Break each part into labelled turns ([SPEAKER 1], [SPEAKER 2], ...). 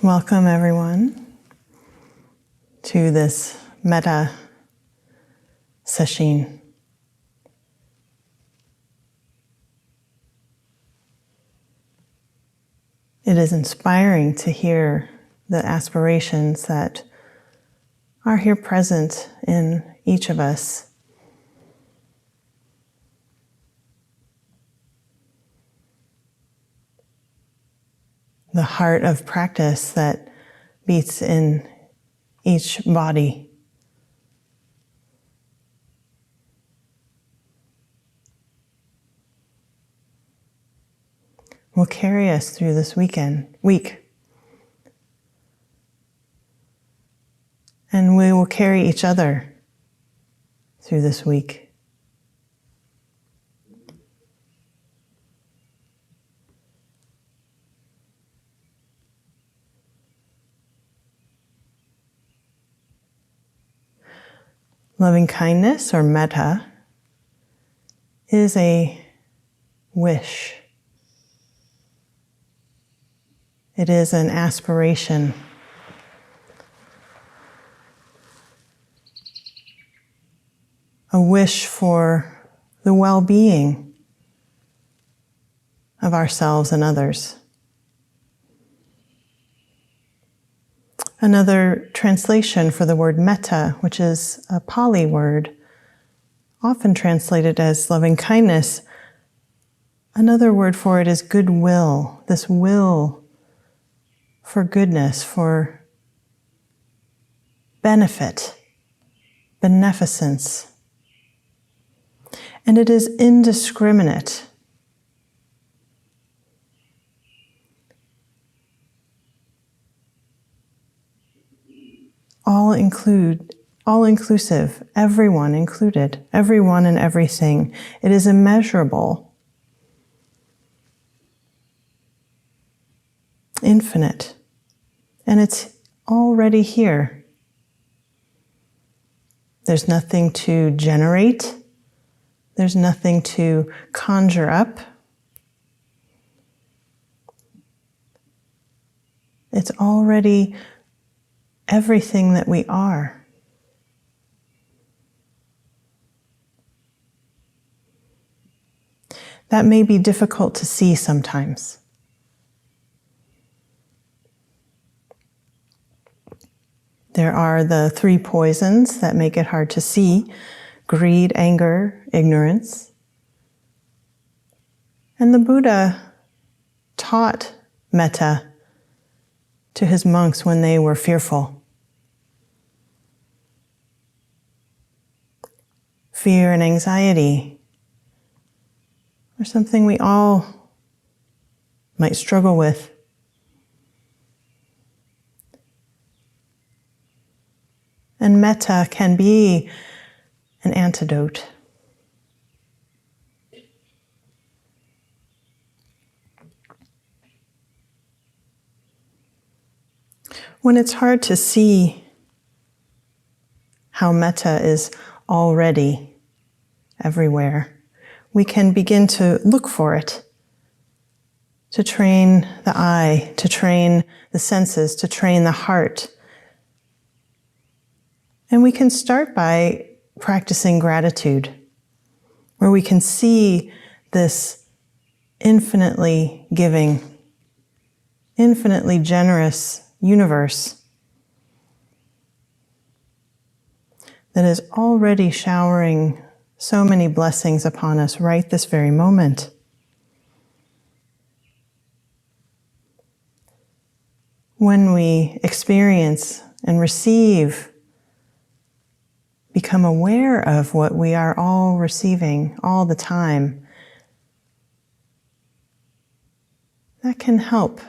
[SPEAKER 1] Welcome everyone to this metta Sesshin. It is inspiring to hear the aspirations that are here present in each of us. The heart of practice that beats in each body. Will carry us through this week. And we will carry each other through this week. Loving kindness, or metta, is a wish. It is an aspiration. A wish for the well-being of ourselves and others. Another translation for the word metta, which is a Pali word, often translated as loving kindness, another word for it is goodwill, this will for goodness, for benefit, beneficence. And it is indiscriminate. All-inclusive, everyone included, everyone and everything. It is immeasurable, infinite, and it's already here. There's nothing to generate. There's nothing to conjure up. It's already everything that we are. That may be difficult to see sometimes. There are the three poisons that make it hard to see: greed, anger, ignorance. And the Buddha taught metta to his monks when they were fearful. Fear and anxiety are something we all might struggle with. And metta can be an antidote. When it's hard to see how metta is already everywhere, we can begin to look for it, to train the eye, to train the senses, to train the heart. And we can start by practicing gratitude, where we can see this infinitely giving, infinitely generous universe that is already showering so many blessings upon us right this very moment. When we experience and receive, become aware of what we are all receiving all the time, that can help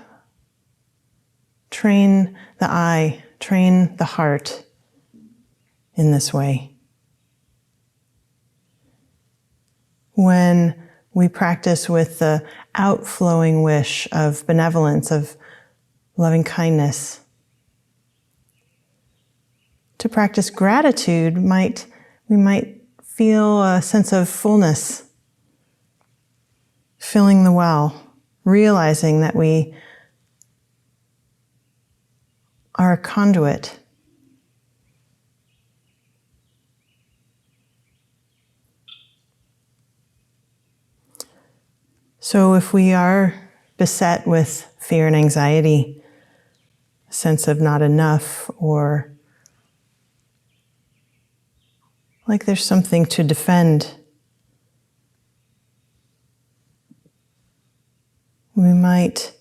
[SPEAKER 1] train the eye, train the heart in this way. When we practice with the outflowing wish of benevolence, of loving kindness, to practice gratitude, we might feel a sense of fullness, filling the well, realizing that we are a conduit. So if we are beset with fear and anxiety, a sense of not enough, or like there's something to defend, we might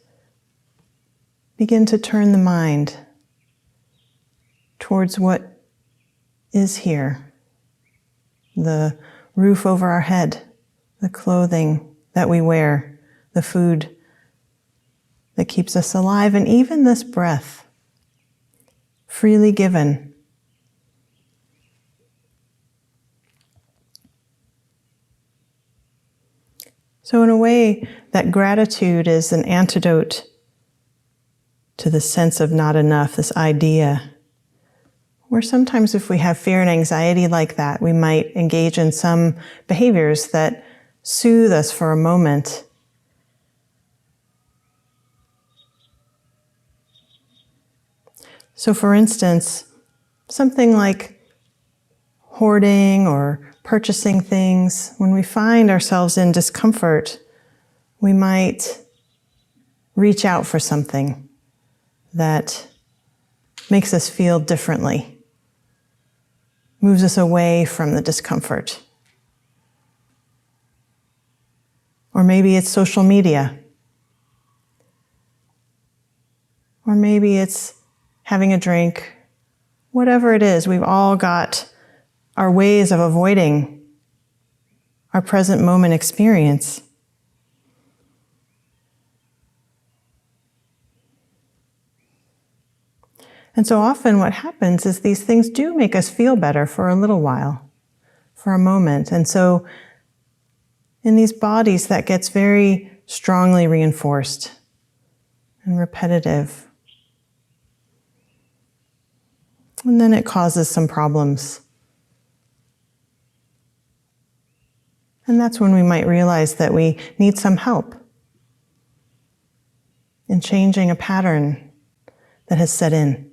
[SPEAKER 1] begin to turn the mind towards what is here, the roof over our head, the clothing that we wear, the food that keeps us alive, and even this breath, freely given. So in a way, that gratitude is an antidote to the sense of not enough, this idea, where sometimes if we have fear and anxiety like that, we might engage in some behaviors that soothe us for a moment. So for instance, something like hoarding or purchasing things, when we find ourselves in discomfort, we might reach out for something that makes us feel differently, moves us away from the discomfort. Or maybe it's social media. Or maybe it's having a drink. Whatever it is, we've all got our ways of avoiding our present moment experience. And so often what happens is these things do make us feel better for a little while, for a moment. And so in these bodies, that gets very strongly reinforced and repetitive. And then it causes some problems. And that's when we might realize that we need some help in changing a pattern that has set in.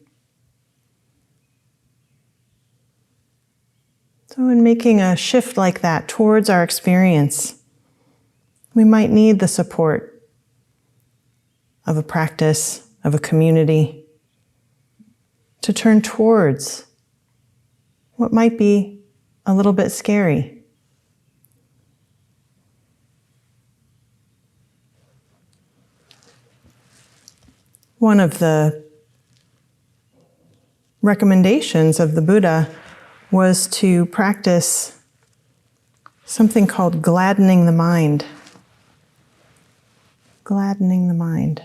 [SPEAKER 1] So in making a shift like that towards our experience, we might need the support of a practice, of a community, to turn towards what might be a little bit scary. One of the recommendations of the Buddha was to practice something called gladdening the mind. Gladdening the mind.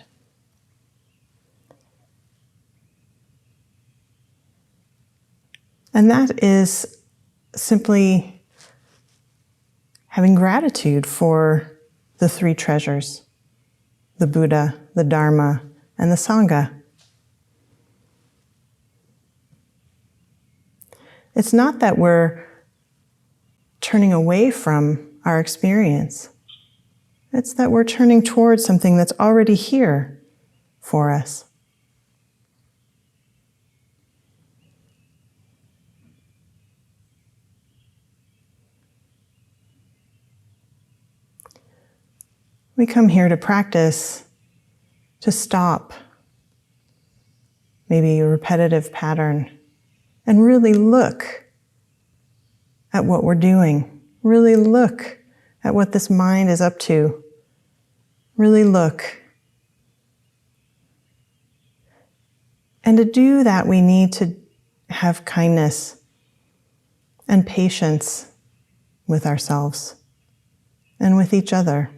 [SPEAKER 1] And that is simply having gratitude for the three treasures, the Buddha, the Dharma, and the Sangha. It's not that we're turning away from our experience. It's that we're turning towards something that's already here for us. We come here to practice, to stop maybe a repetitive pattern and really look at what we're doing. Really look at what this mind is up to. Really look. And to do that, we need to have kindness and patience with ourselves and with each other.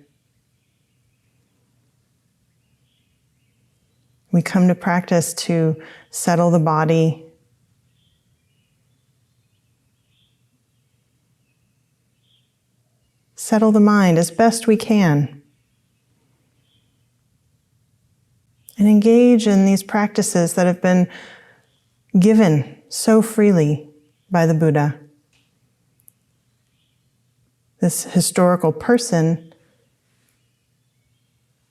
[SPEAKER 1] We come to practice to settle the body, settle the mind as best we can, and engage in these practices that have been given so freely by the Buddha. This historical person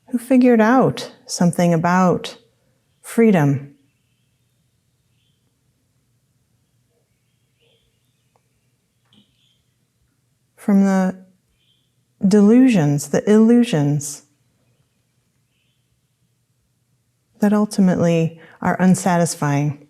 [SPEAKER 1] who figured out something about freedom from the delusions, the illusions that ultimately are unsatisfying.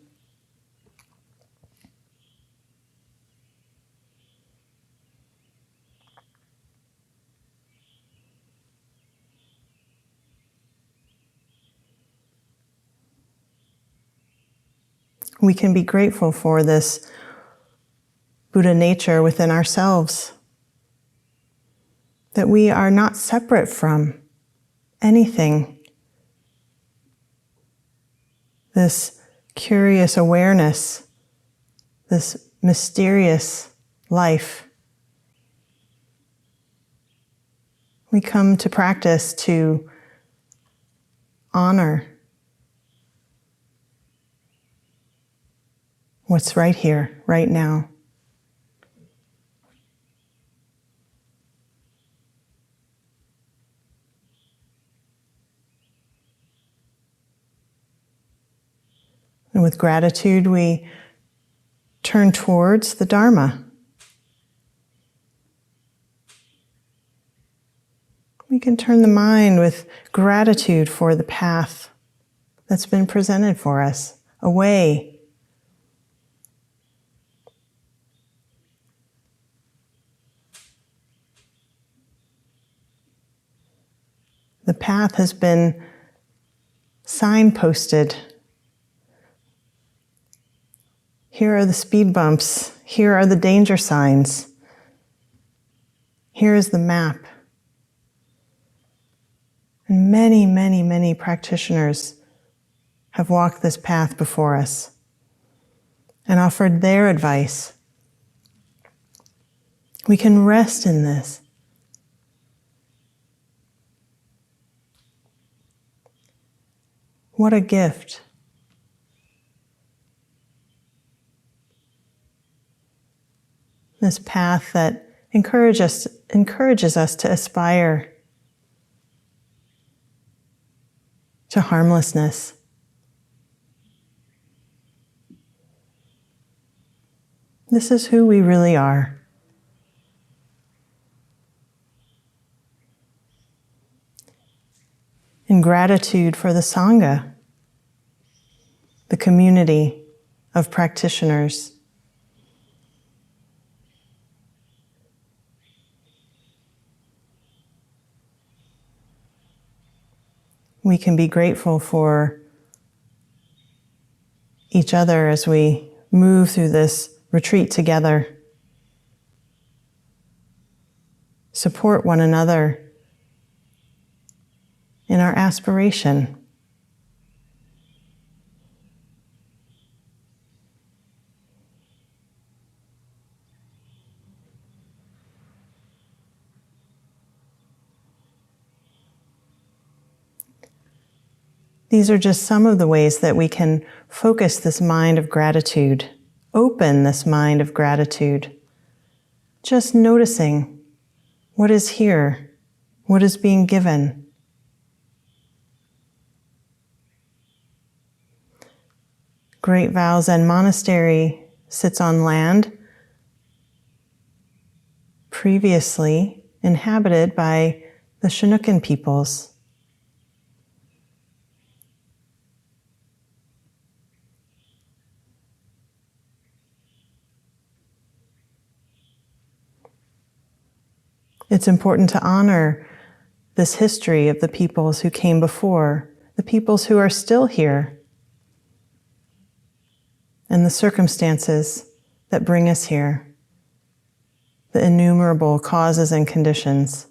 [SPEAKER 1] We can be grateful for this Buddha nature within ourselves, that we are not separate from anything. This curious awareness, this mysterious life. We come to practice to honor what's right here, right now. And with gratitude, we turn towards the Dharma. We can turn the mind with gratitude for the path that's been presented for us, a way. The path has been signposted. Here are the speed bumps. Here are the danger signs. Here is the map. And many, many, many practitioners have walked this path before us and offered their advice. We can rest in this. What a gift. This path that encourages us to aspire to harmlessness. This is who we really are. In gratitude for the Sangha, the community of practitioners, we can be grateful for each other as we move through this retreat together. Support one another in our aspiration. These are just some of the ways that we can focus this mind of gratitude, open this mind of gratitude, just noticing what is here, what is being given. Great Vow Zen Monastery sits on land previously inhabited by the Chinookan peoples. It's important to honor this history of the peoples who came before, the peoples who are still here, and the circumstances that bring us here, the innumerable causes and conditions.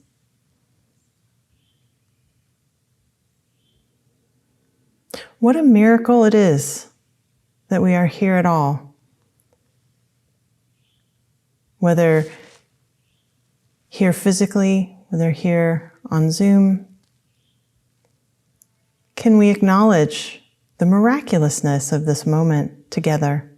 [SPEAKER 1] What a miracle it is that we are here at all. Whether here physically, whether here on Zoom, can we acknowledge the miraculousness of this moment together?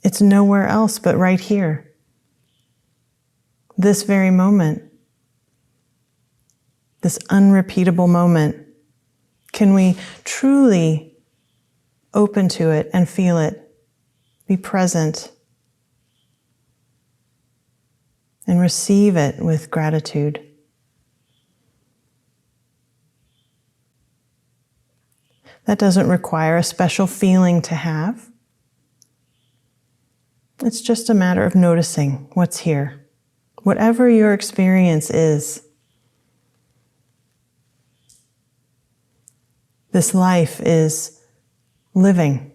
[SPEAKER 1] It's nowhere else but right here. This very moment, this unrepeatable moment, Can we truly open to it and feel it, be present, and receive it with gratitude? That doesn't require a special feeling to have. It's just a matter of noticing what's here. Whatever your experience is, this life is living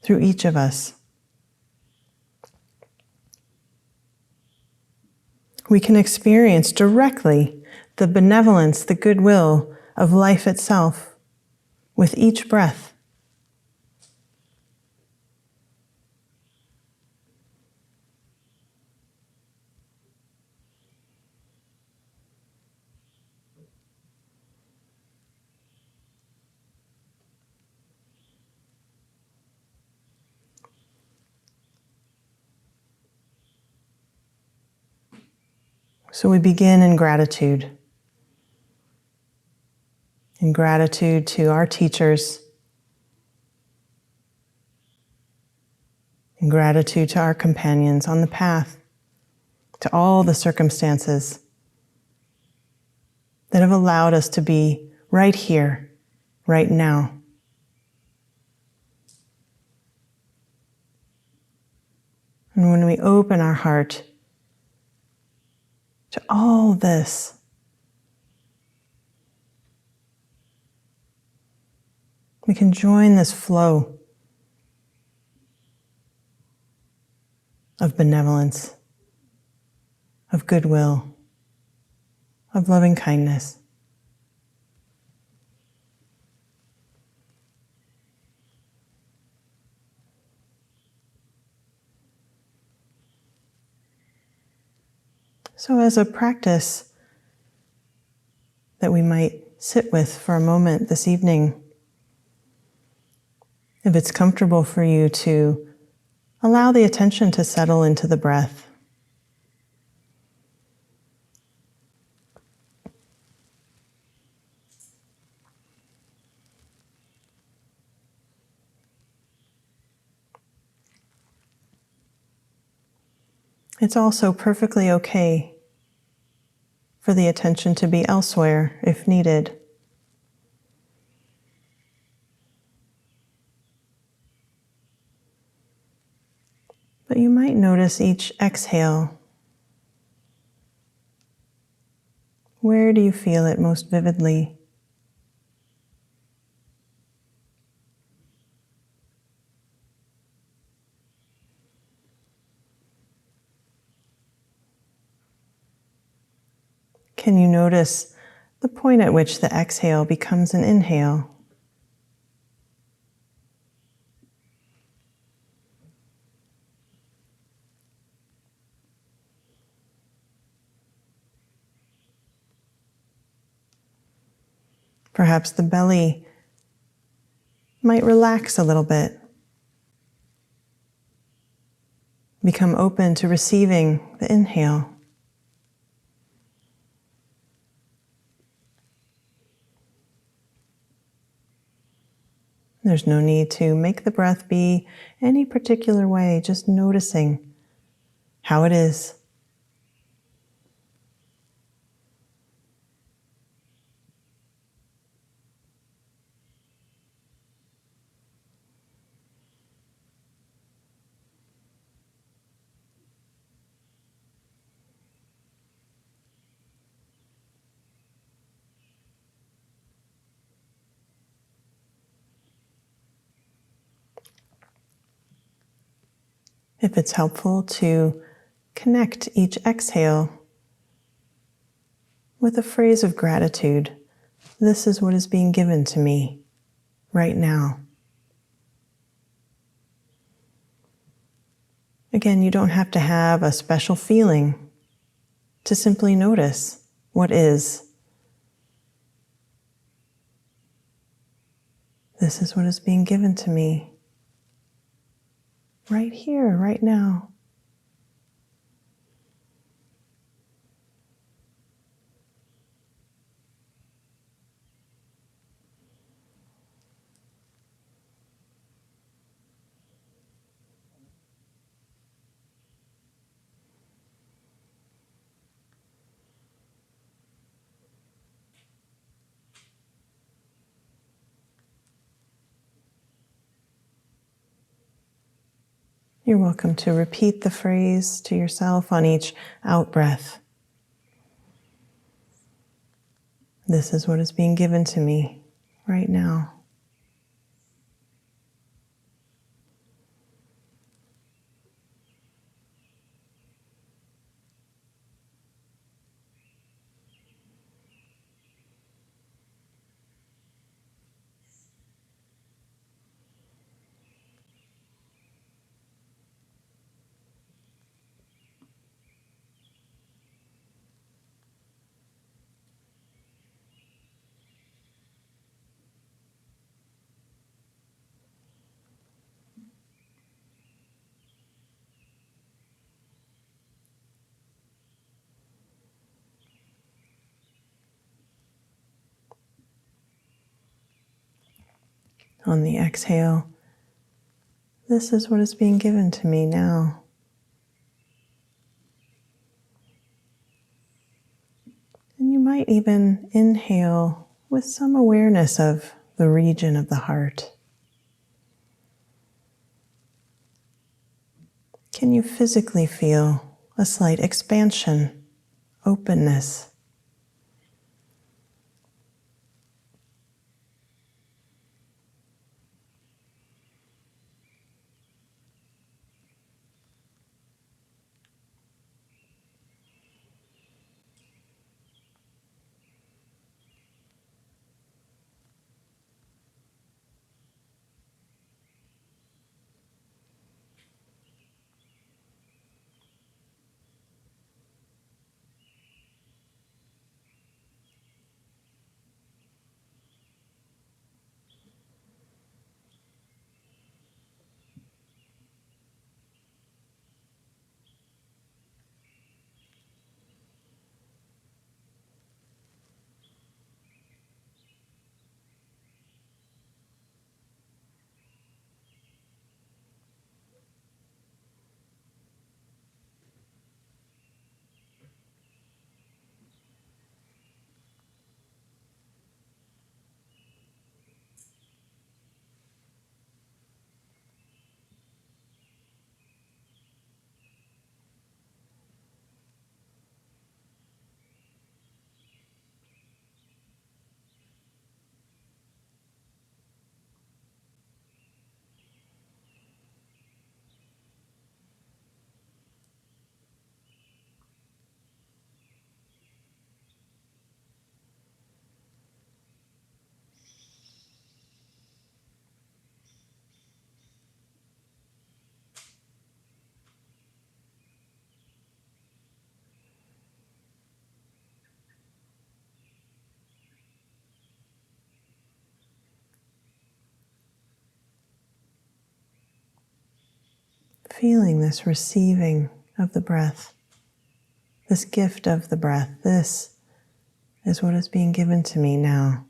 [SPEAKER 1] through each of us. We can experience directly the benevolence, the goodwill of life itself with each breath. So we begin in gratitude to our teachers, in gratitude to our companions on the path, to all the circumstances that have allowed us to be right here, right now. And when we open our heart to all this, we can join this flow of benevolence, of goodwill, of loving kindness. So as a practice that we might sit with for a moment this evening, if it's comfortable for you to allow the attention to settle into the breath. It's also perfectly okay for the attention to be elsewhere if needed. But you might notice each exhale. Where do you feel it most vividly? Can you notice the point at which the exhale becomes an inhale? Perhaps the belly might relax a little bit. Become open to receiving the inhale. There's no need to make the breath be any particular way, just noticing how it is. If it's helpful to connect each exhale with a phrase of gratitude, this is what is being given to me right now. Again, you don't have to have a special feeling to simply notice what is. This is what is being given to me right here, right now. You're welcome to repeat the phrase to yourself on each out-breath. This is what is being given to me right now. On the exhale, this is what is being given to me now. And you might even inhale with some awareness of the region of the heart. Can you physically feel a slight expansion, openness? Feeling this receiving of the breath, this gift of the breath. This is what is being given to me now.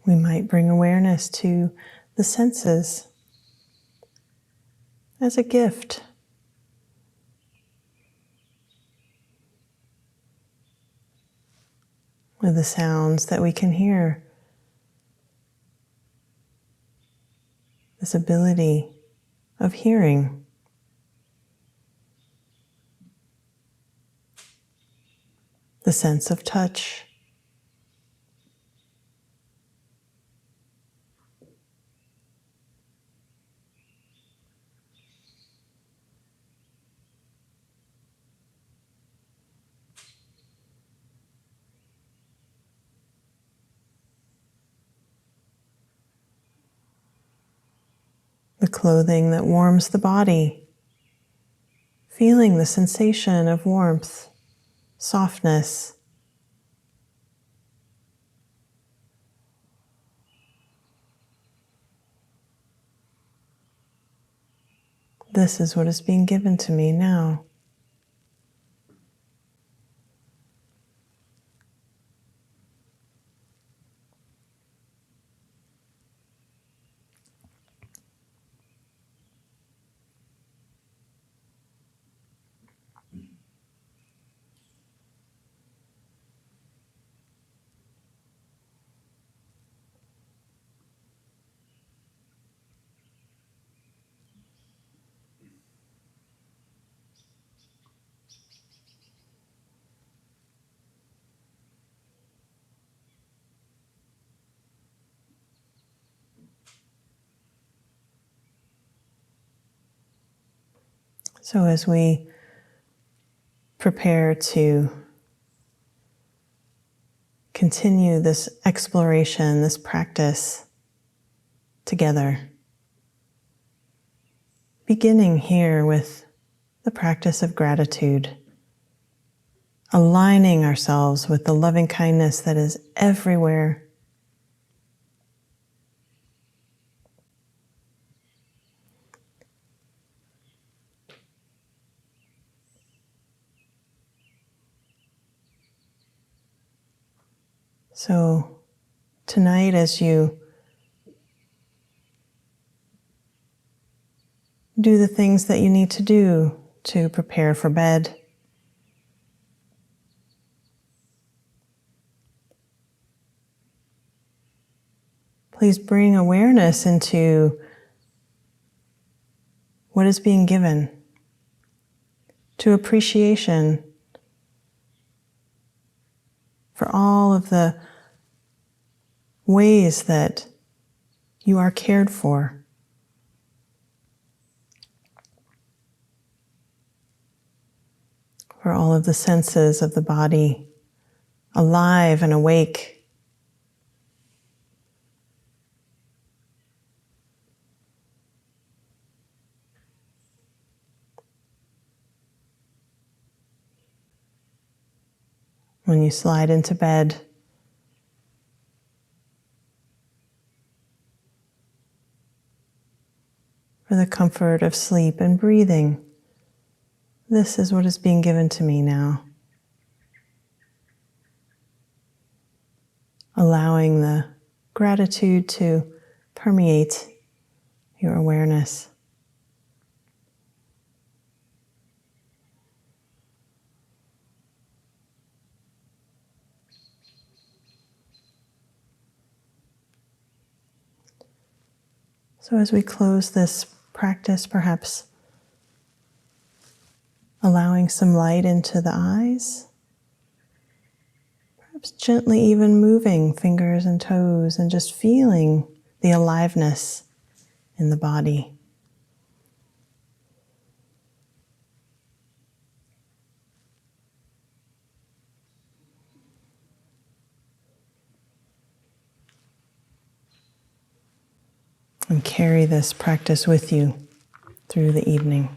[SPEAKER 1] We might bring awareness to the senses as a gift, with the sounds that we can hear. This ability of hearing. The sense of touch. The clothing that warms the body, feeling the sensation of warmth, softness. This is what is being given to me now. So as we prepare to continue this exploration, this practice together, beginning here with the practice of gratitude, aligning ourselves with the loving kindness that is everywhere. So tonight, as you do the things that you need to do to prepare for bed, please bring awareness into what is being given, to appreciation for all of the ways that you are cared for. For all of the senses of the body alive and awake. When you slide into bed, for the comfort of sleep and breathing, this is what is being given to me now. Allowing the gratitude to permeate your awareness. So as we close this practice, perhaps allowing some light into the eyes, perhaps gently even moving fingers and toes and just feeling the aliveness in the body. And carry this practice with you through the evening.